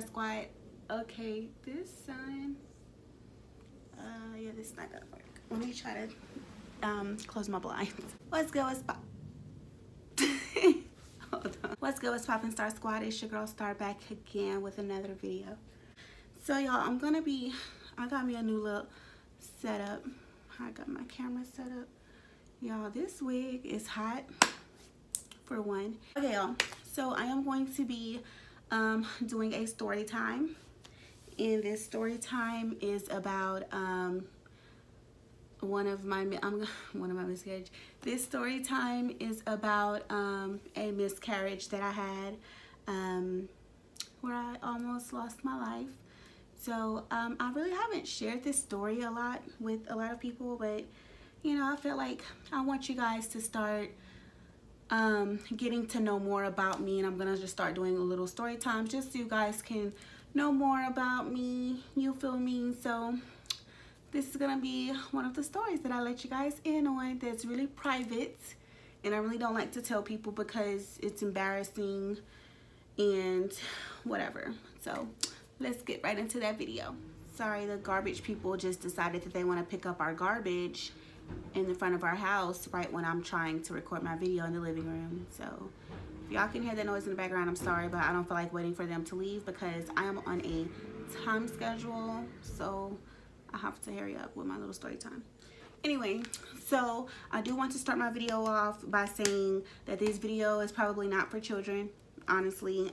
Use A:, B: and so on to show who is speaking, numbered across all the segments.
A: Star Squad. Okay, this sign. Yeah, this is not gonna work. Let me try to close my blinds. What's good? What's pop? Hold on. What's good? What's poppin', Star Squad? It's your girl Star back again with another video. So y'all, I got me a new little setup. I got my camera set up. Y'all, this wig is hot for one. Okay, y'all. So I am going to be doing a story time, and this story time is about one of my miscarriage. This story time is about a miscarriage that I had, where I almost lost my life. So I really haven't shared this story a lot with a lot of people, but you know, I feel like I want you guys to start getting to know more about me, and I'm gonna just start doing a little story time just so you guys can know more about me, you feel me? So this is gonna be one of the stories that I let you guys in on that's really private, and I really don't like to tell people because it's embarrassing and whatever. So let's get right into that video. Sorry, the garbage people just decided that they want to pick up our garbage in the front of our house right when I'm trying to record my video in the living room. So if y'all can hear that noise in the background, I'm sorry, but I don't feel like waiting for them to leave because I am on a time schedule, so I have to hurry up with my little story time. Anyway, so I do want to start my video off by saying that this video is probably not for children, honestly.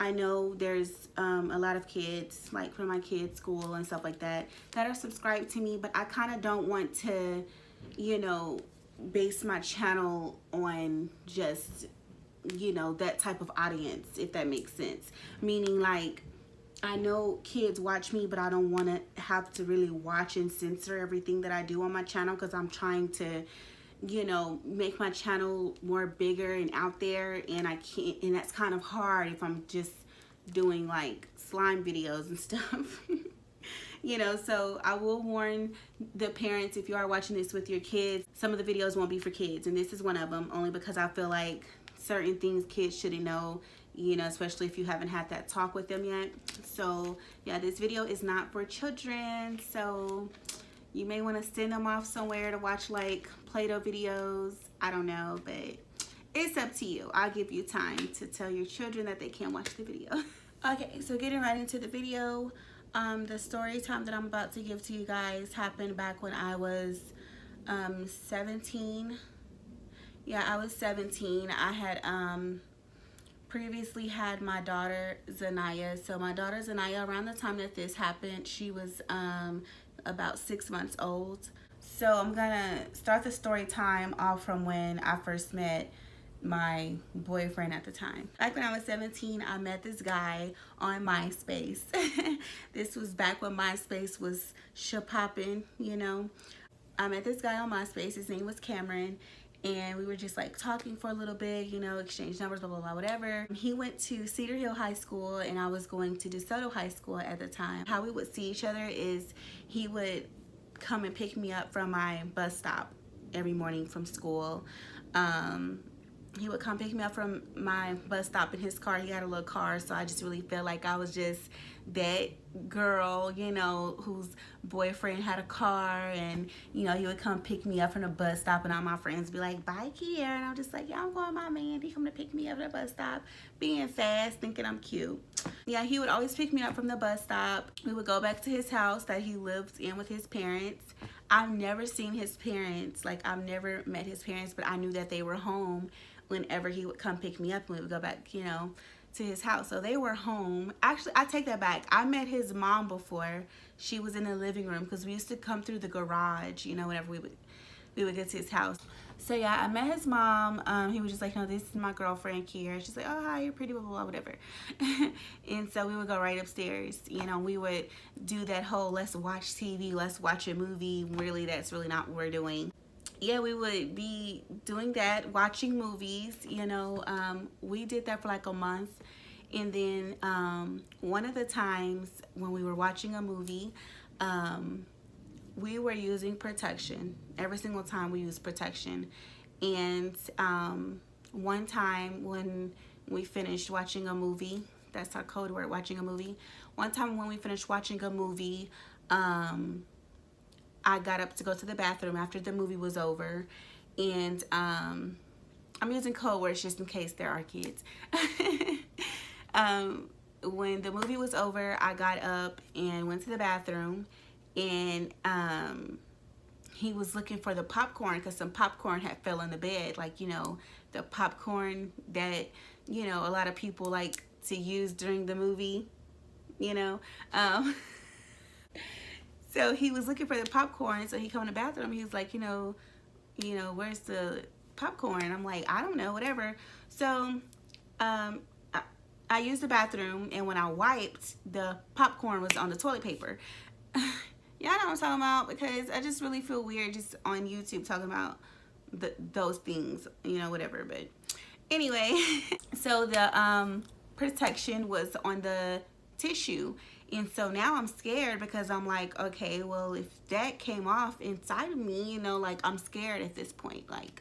A: I know there's a lot of kids, like from my kids' school and stuff like that, that are subscribed to me, but I kind of don't want to, you know, base my channel on just, you know, that type of audience, if that makes sense. Meaning, like, I know kids watch me, but I don't want to have to really watch and censor everything that I do on my channel because I'm trying to, you know, make my channel more bigger and out there, and I can't, and that's kind of hard if I'm just doing like slime videos and stuff. You know, so I will warn the parents, if you are watching this with your kids, some of the videos won't be for kids, and this is one of them, only because I feel like certain things kids shouldn't know, you know, especially if you haven't had that talk with them yet. So yeah, this video is not for children, so you may want to send them off somewhere to watch like Play-Doh videos. I don't know, but it's up to you. I'll give you time to tell your children that they can't watch the video. Okay, so getting right into the video, the story time that I'm about to give to you guys happened back when I was 17. Yeah, I was 17. I had previously had my daughter Zanaya. So my daughter Zanaya, around the time that this happened, she was about 6 months old. So I'm gonna start the story time off from when I first met my boyfriend at the time. Back when I was 17, I met this guy on MySpace. This was back when MySpace was poppin', you know. I met this guy on MySpace. His name was Cameron, and we were just like talking for a little bit, you know, exchange numbers, blah, blah, blah, whatever. He went to Cedar Hill High School, and I was going to DeSoto High School at the time. How we would see each other is he would come and pick me up from my bus stop every morning from school. He would come pick me up from my bus stop in his car. He had a little car, so I just really felt like I was just that girl, you know, whose boyfriend had a car, and you know, he would come pick me up from the bus stop, and all my friends would be like, bye Kiera, and I'm just like, yeah, I'm going with my man. He coming to pick me up at the bus stop, being fast, thinking I'm cute. Yeah, he would always pick me up from the bus stop. We would go back to his house that he lived in with his parents. I've never seen his parents, like I've never met his parents, but I knew that they were home whenever he would come pick me up, and we would go back, you know, to his house. So they were home. Actually, I take that back. I met his mom before. She was in the living room because we used to come through the garage, you know, whenever we would get to his house. So yeah, I met his mom. He was just like, no, this is my girlfriend Kiera. She's like, oh, hi, you're pretty, blah, blah, blah, whatever. And so we would go right upstairs. You know, we would do that whole let's watch TV, let's watch a movie. Really, that's really not what we're doing. Yeah, we would be doing that, watching movies, you know. We did that for like a month. And then one of the times when we were watching a movie, we were using protection. Every single time we used protection. And one time when we finished watching a movie, That's our code word, watching a movie. One time when we finished watching a movie, I got up to go to the bathroom after the movie was over, and I'm using code words just in case there are kids. When the movie was over, I got up and went to the bathroom, and he was looking for the popcorn because some popcorn had fell in the bed, like, you know, the popcorn that, you know, a lot of people like to use during the movie, you know. So he was looking for the popcorn, so he come in the bathroom. He was like, where's the popcorn? I'm like, I don't know, whatever. So I used the bathroom, and when I wiped, the popcorn was on the toilet paper. Y'all know what I'm talking about, because I just really feel weird just on YouTube talking about those things, whatever. But anyway, so the protection was on the tissue. And so now I'm scared because I'm like, okay, well, if that came off inside of me, like, I'm scared at this point. Like,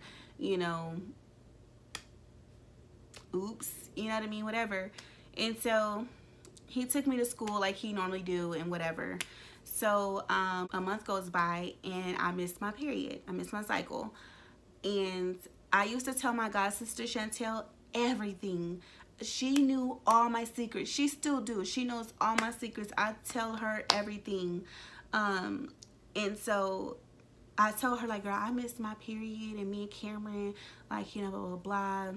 A: oops, you know what I mean? Whatever. And so he took me to school like he normally do and whatever. So a month goes by and I missed my period. I missed my cycle. And I used to tell my god sister Chantel everything. She knew all my secrets. She still do. She knows all my secrets. I tell her everything. And so I told her, like, girl, I missed my period, and me and Cameron, like, blah, blah, blah.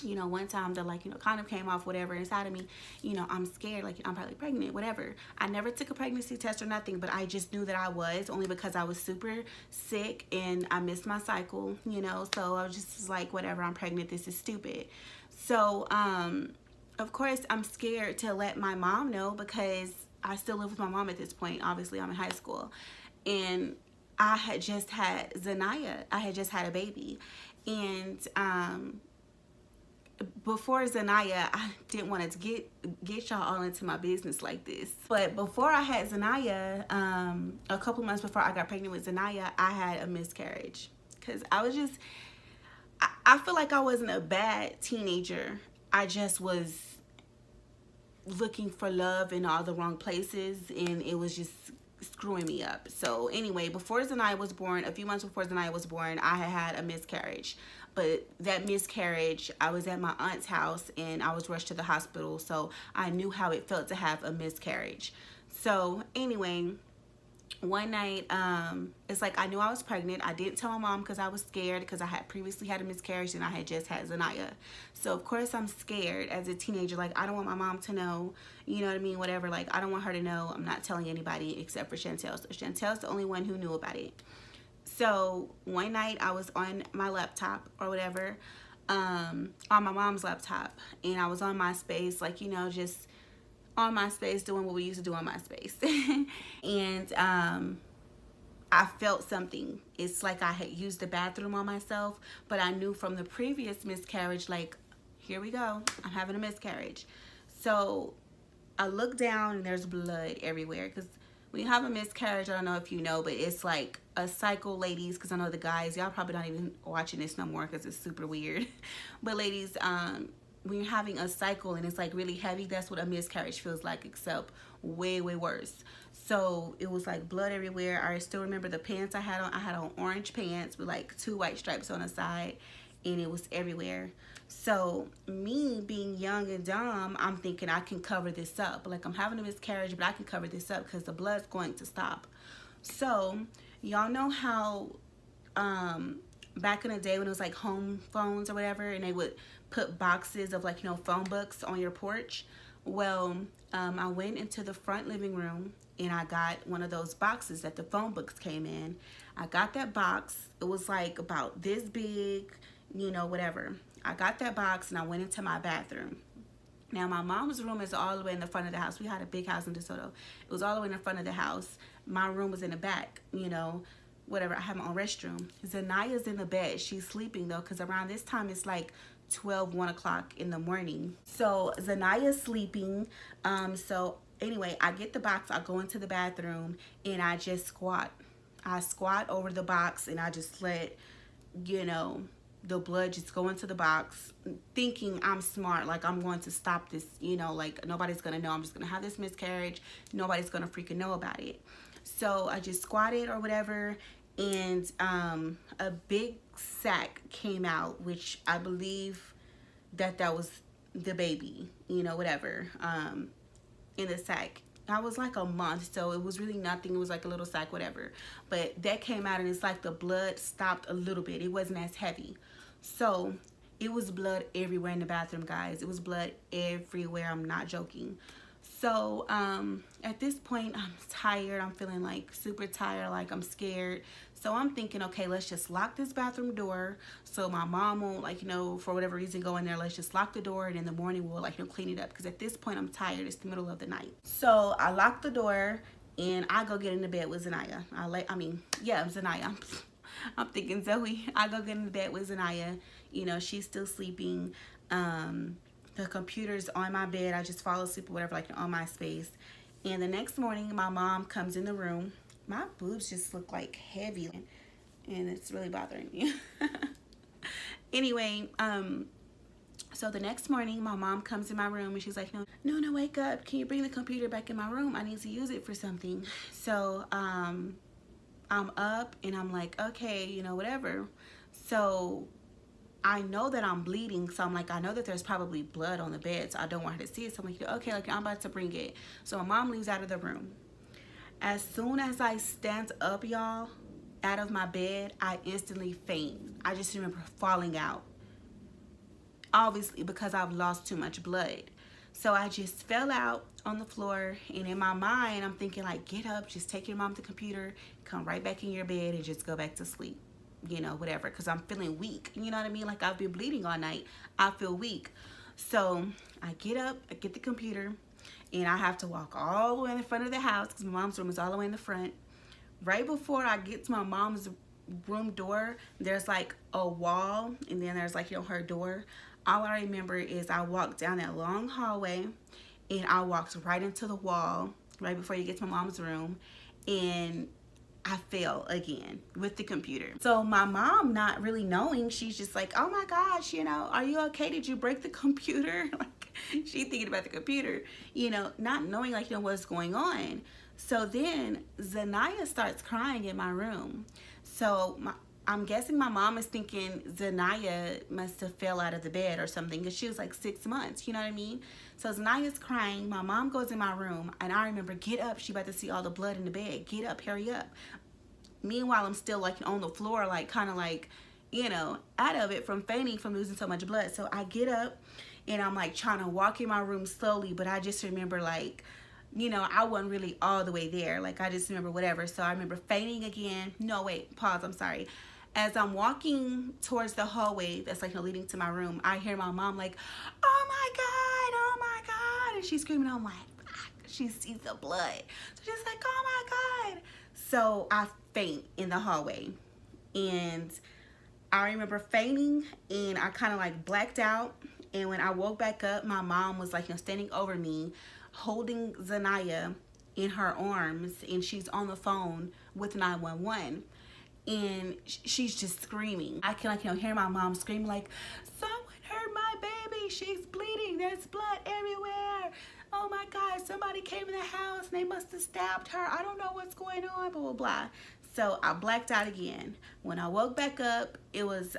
A: One time the, like, condom came off, whatever, inside of me. I'm scared, like, I'm probably pregnant, whatever. I never took a pregnancy test or nothing, but I just knew that I was, only because I was super sick and I missed my cycle, so I was just like, whatever, I'm pregnant, this is stupid. So, of course, I'm scared to let my mom know because I still live with my mom at this point. Obviously, I'm in high school. And I had just had Zanaya. I had just had a baby. And before Zanaya, I didn't want to get y'all all into my business like this. But before I had Zanaya, a couple months before I got pregnant with Zanaya, I had a miscarriage. Because I was just... I feel like I wasn't a bad teenager. I just was looking for love in all the wrong places, and it was just screwing me up. So anyway, before Zanaya was born, a few months before Zanaya was born, I had a miscarriage. But that miscarriage, I was at my aunt's house, and I was rushed to the hospital, so I knew how it felt to have a miscarriage. So anyway, one night, it's like I knew I was pregnant. I didn't tell my mom because I was scared because I had previously had a miscarriage and I had just had Zanaya. So of course I'm scared as a teenager. Like, I don't want my mom to know, you know what I mean? Whatever. Like, I don't want her to know. I'm not telling anybody except for Chantel. So Chantel's the only one who knew about it. So one night I was on my laptop or whatever, on my mom's laptop, and I was on MySpace, like, just on MySpace doing what we used to do on MySpace. And I felt something. It's like I had used the bathroom on myself, but I knew from the previous miscarriage, like, here we go, I'm having a miscarriage. So I look down and there's blood everywhere, because when you have a miscarriage, I don't know if you know, but it's like a cycle, ladies, because I know the guys, y'all probably not even watching this no more because it's super weird. But ladies, when you're having a cycle and it's like really heavy, that's what a miscarriage feels like, except way, way worse. So it was like blood everywhere. I still remember the pants I had on. I had on orange pants with like 2 white stripes on the side, and it was everywhere. So me being young and dumb, I'm thinking I can cover this up. Like, I'm having a miscarriage, but I can cover this up because the blood's going to stop. So y'all know how back in the day when it was like home phones or whatever, and they would put boxes of, like, phone books on your porch. Well, I went into the front living room and I got one of those boxes that the phone books came in. I got that box. It was like about this big, whatever. I got that box and I went into my bathroom. Now, my mom's room is all the way in the front of the house. We had a big house in DeSoto. It was all the way in the front of the house. My room was in the back, whatever. I have my own restroom. Zanaya's in the bed. She's sleeping, though, because around this time, it's like 1 o'clock in the morning. So Zanaya's sleeping. So anyway, I get the box. I go into the bathroom, and I just squat. I squat over the box, and I just let, the blood just go into the box, thinking I'm smart, like I'm going to stop this, you know, like nobody's gonna know. I'm just gonna have this miscarriage. Nobody's gonna freaking know about it. So I just squatted or whatever, and a big sack came out, which I believe that was the baby, you know, whatever, in the sack. I was like a month, so it was really nothing. It was like a little sack, whatever. But that came out, and it's like the blood stopped a little bit. It wasn't as heavy. So it was blood everywhere in the bathroom, guys. It was blood everywhere. I'm not joking. So at this point, I'm tired. I'm feeling like super tired, like I'm scared. So I'm thinking, okay, let's just lock this bathroom door so my mom won't, like, you know, for whatever reason go in there. Let's just lock the door, and in the morning we'll, like, you know, clean it up, because at this point I'm tired. It's the middle of the night. So I lock the door and I go get into bed with Zanaya. Zanaya. I'm thinking Zoe. I go get into bed with Zanaya. You know, she's still sleeping. The computer's on my bed. I just fall asleep or whatever, like on my space. And the next morning, my mom comes in the room. My boobs just look like heavy, and it's really bothering me. Anyway, so the next morning, my mom comes in my room, and she's like, no, wake up. Can you bring the computer back in my room? I need to use it for something. So I'm up, and I'm like, okay, you know, whatever. So I know that I'm bleeding, so I'm like, I know that there's probably blood on the bed, so I don't want her to see it. So I'm like, okay, like, I'm about to bring it. So my mom leaves out of the room. As soon as I stand up, y'all, out of my bed, I instantly faint. I just remember falling out, obviously because I've lost too much blood. So I just fell out on the floor, and in my mind, I'm thinking, like, get up, just take your mom to the computer, come right back in your bed, and just go back to sleep. You know, whatever, because I'm feeling weak. You know what I mean? Like, I've been bleeding all night. I feel weak. So I get up, I get the computer, and I have to walk all the way in the front of the house, because my mom's room is all the way in the front. Right before I get to my mom's room door, there's like a wall, and then there's, like, you know, her door. All I remember is I walked down that long hallway, and I walked right into the wall right before you get to my mom's room, and I fell again with the computer. So my mom, not really knowing, she's just like, oh my gosh, you know, are you okay? Did you break the computer? Like, she thinking about the computer, you know, not knowing, like, you know, what's going on. So then Zanaya starts crying in my room. So I'm guessing my mom is thinking Zanaya must have fell out of the bed or something, because she was like 6 months, you know what I mean? So Zanaya's crying. My mom goes in my room, and I remember, get up. She about to see all the blood in the bed. Get up, hurry up. Meanwhile, I'm still, like, on the floor, like, kind of like, you know, out of it from fainting from losing so much blood. So I get up, and I'm, like, trying to walk in my room slowly, but I just remember, like, you know, I wasn't really all the way there. Like, I just remember whatever. So I remember fainting again. No, wait, pause, I'm sorry. As I'm walking towards the hallway that's, like, leading to my room, I hear my mom like, oh my God, oh my God. And she's screaming. I'm like, ah, she sees the blood. So she's like, oh my God. So I faint in the hallway. And I remember fainting, and I kind of, like, blacked out. And when I woke back up, my mom was, like, you know, standing over me, holding Zanaya in her arms, and she's on the phone with 911. And she's just screaming. I can, like, you know, hear my mom scream, like, someone hurt my baby. She's bleeding. There's blood everywhere. Oh my God, somebody came in the house and they must have stabbed her. I don't know what's going on, blah, blah, blah. So I blacked out again. When I woke back up, it was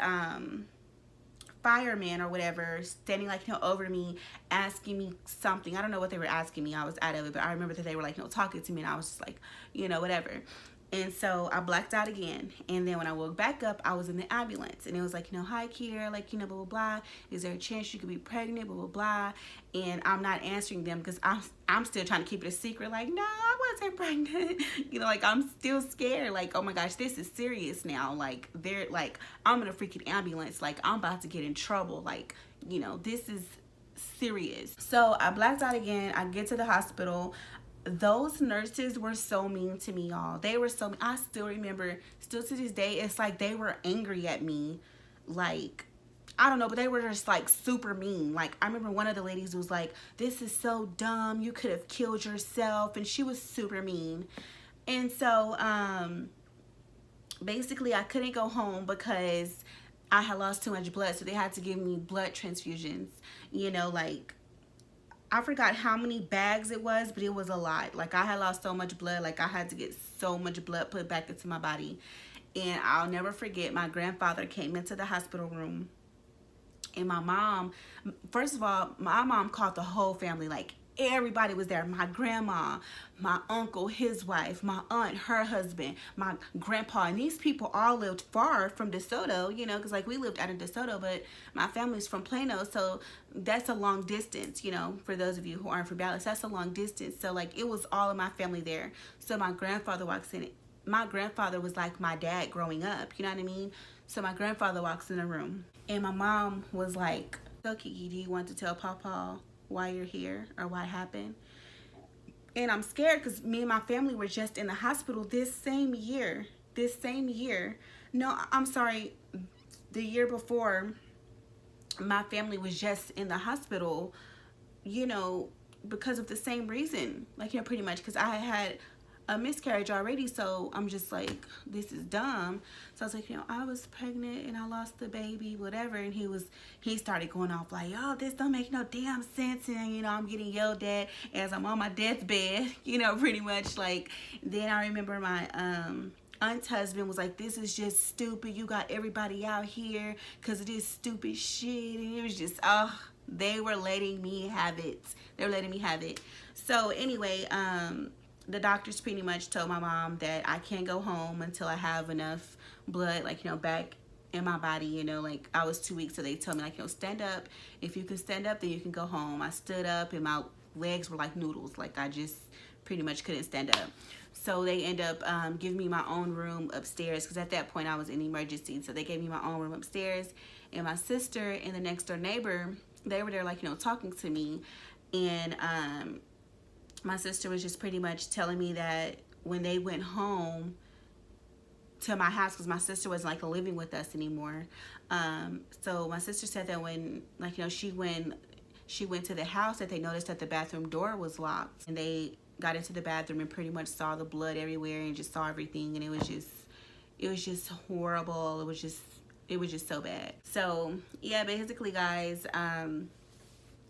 A: firemen or whatever standing, like, you know, over me, asking me something. I don't know what they were asking me. I was out of it, but I remember that they were, like, you know, talking to me, and I was just like, you know, whatever. And so I blacked out again. And then when I woke back up, I was in the ambulance. And it was like, you know, hi, Kiera, like, you know, blah, blah, blah. Is there a chance you could be pregnant, blah, blah, blah. And I'm not answering them because I'm still trying to keep it a secret. Like, no, I wasn't pregnant. You know, like, I'm still scared. Like, oh my gosh, this is serious now. Like, they're like, I'm in a freaking ambulance. Like, I'm about to get in trouble. Like, you know, this is serious. So I blacked out again. I get to the hospital. Those nurses were so mean to me, y'all. They were so mean. I still remember, still to this day, it's like they were angry at me. Like, I don't know, but they were just, like, super mean. Like, I remember one of the ladies was like, this is so dumb. You could have killed yourself. And she was super mean. And so, basically, I couldn't go home because I had lost too much blood, so they had to give me blood transfusions. You know, like, I forgot how many bags it was, but it was a lot. Like, I had lost so much blood. Like, I had to get so much blood put back into my body. And I'll never forget, my grandfather came into the hospital room. And my mom, first of all, my mom called the whole family. Like, everybody was there. My grandma, my uncle, his wife, my aunt, her husband, my grandpa. And these people all lived far from DeSoto, you know, because, like, we lived out of DeSoto, but my family's from Plano. So that's a long distance, you know, for those of you who aren't from Dallas. That's a long distance. So, like, it was all of my family there. So my grandfather walks in. My grandfather was like my dad growing up, you know what I mean? So my grandfather walks in the room. And my mom was like, so Kiki, do you want to tell Papa why you're here or what happened? And I'm scared because me and my family were just in the hospital this same year. No, I'm sorry. The year before, my family was just in the hospital, you know, because of the same reason. Like, you know, pretty much because I had a miscarriage already, so I'm just like, this is dumb. So I was like, you know, I was pregnant and I lost the baby, whatever. And he started going off like, oh, this don't make no damn sense. And, you know, I'm getting yelled at as I'm on my deathbed, you know, pretty much. Like, then I remember my aunt's husband was like, this is just stupid. You got everybody out here because of this stupid shit. And it was just, oh, they were letting me have it. So anyway, the doctors pretty much told my mom that I can't go home until I have enough blood, like, you know, back in my body, you know, like, I was 2 weeks, so they told me, like, you know, stand up. If you can stand up, then you can go home. I stood up, and my legs were like noodles. Like, I just pretty much couldn't stand up. So they end up giving me my own room upstairs, because at that point I was in emergency. So they gave me my own room upstairs, and my sister and the next door neighbor, they were there, like, you know, talking to me. And my sister was just pretty much telling me that when they went home to my house, because my sister wasn't, like, living with us anymore. So my sister said that when, like, you know, she went to the house, that they noticed that the bathroom door was locked, and they got into the bathroom and pretty much saw the blood everywhere and just saw everything, and it was just horrible. It was just so bad. So yeah, basically, guys,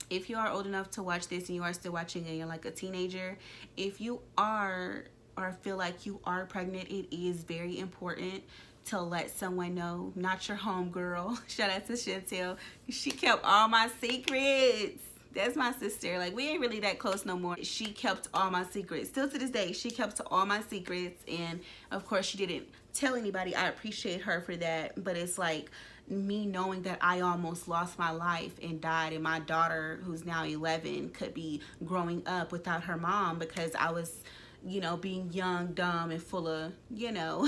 A: if you are old enough to watch this and you are still watching and you're like a teenager, if you are or feel like you are pregnant, it is very important to let someone know. Not your homegirl. Shout out to Chantel. She kept all my secrets. That's my sister. Like, we ain't really that close no more. She kept all my secrets. Still to this day, she kept all my secrets. And of course, she didn't tell anybody. I appreciate her for that. But it's like, me knowing that I almost lost my life and died, and my daughter, who's now 11, could be growing up without her mom because I was, you know, being young, dumb, and full of, you know.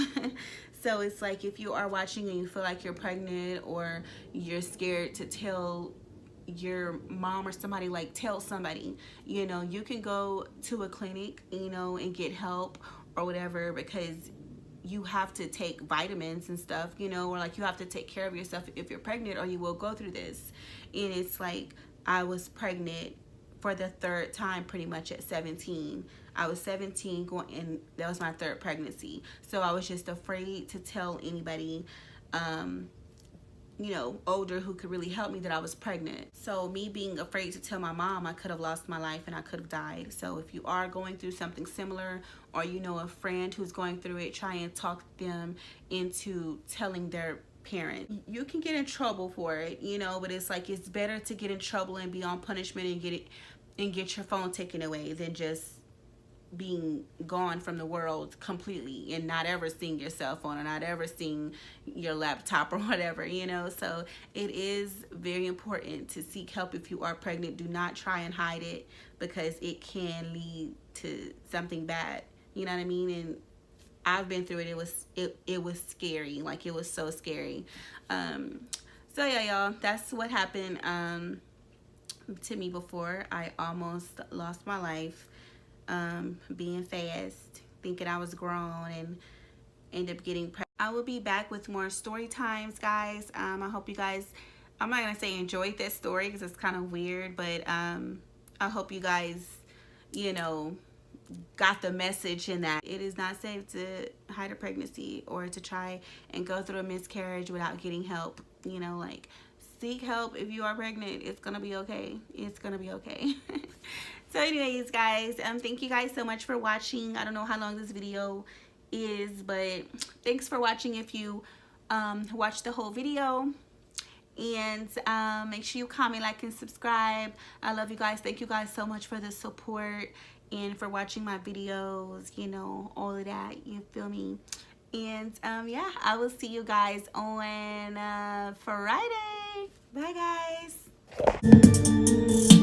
A: So it's like, if you are watching and you feel like you're pregnant, or you're scared to tell your mom or somebody, like, tell somebody, you know, you can go to a clinic, you know, and get help or whatever, because you have to take vitamins and stuff, you know, or like, you have to take care of yourself if you're pregnant, or you will go through this. And it's like, I was pregnant for the third time pretty much at 17. I was 17 going, and that was my third pregnancy. So I was just afraid to tell anybody, you know, older, who could really help me, that I was pregnant. So me being afraid to tell my mom, I could have lost my life and I could have died. So if you are going through something similar, or you know a friend who's going through it, try and talk them into telling their parent. You can get in trouble for it, you know, but it's like, it's better to get in trouble and be on punishment and get your phone taken away than just being gone from the world completely and not ever seeing your cell phone, or not ever seeing your laptop or whatever, you know. So it is very important to seek help if you are pregnant. Do not try and hide it, because it can lead to something bad, you know what I mean? And I've been through it. It was scary. Like, it was so scary. So yeah, y'all, that's what happened to me before I almost lost my life. Being fast, thinking I was grown, and end up getting pregnant. I will be back with more story times, guys. I hope you guys, I'm not gonna say enjoyed this story because it's kind of weird, but I hope you guys, you know, got the message in that it is not safe to hide a pregnancy or to try and go through a miscarriage without getting help. You know, like, seek help if you are pregnant. It's gonna be okay. It's gonna be okay. So anyways, guys, thank you guys so much for watching. I don't know how long this video is, but thanks for watching if you watched the whole video. And make sure you comment, like, and subscribe. I love you guys. Thank you guys so much for the support and for watching my videos, you know, all of that, you feel me? And yeah, I will see you guys on Friday. Bye, guys.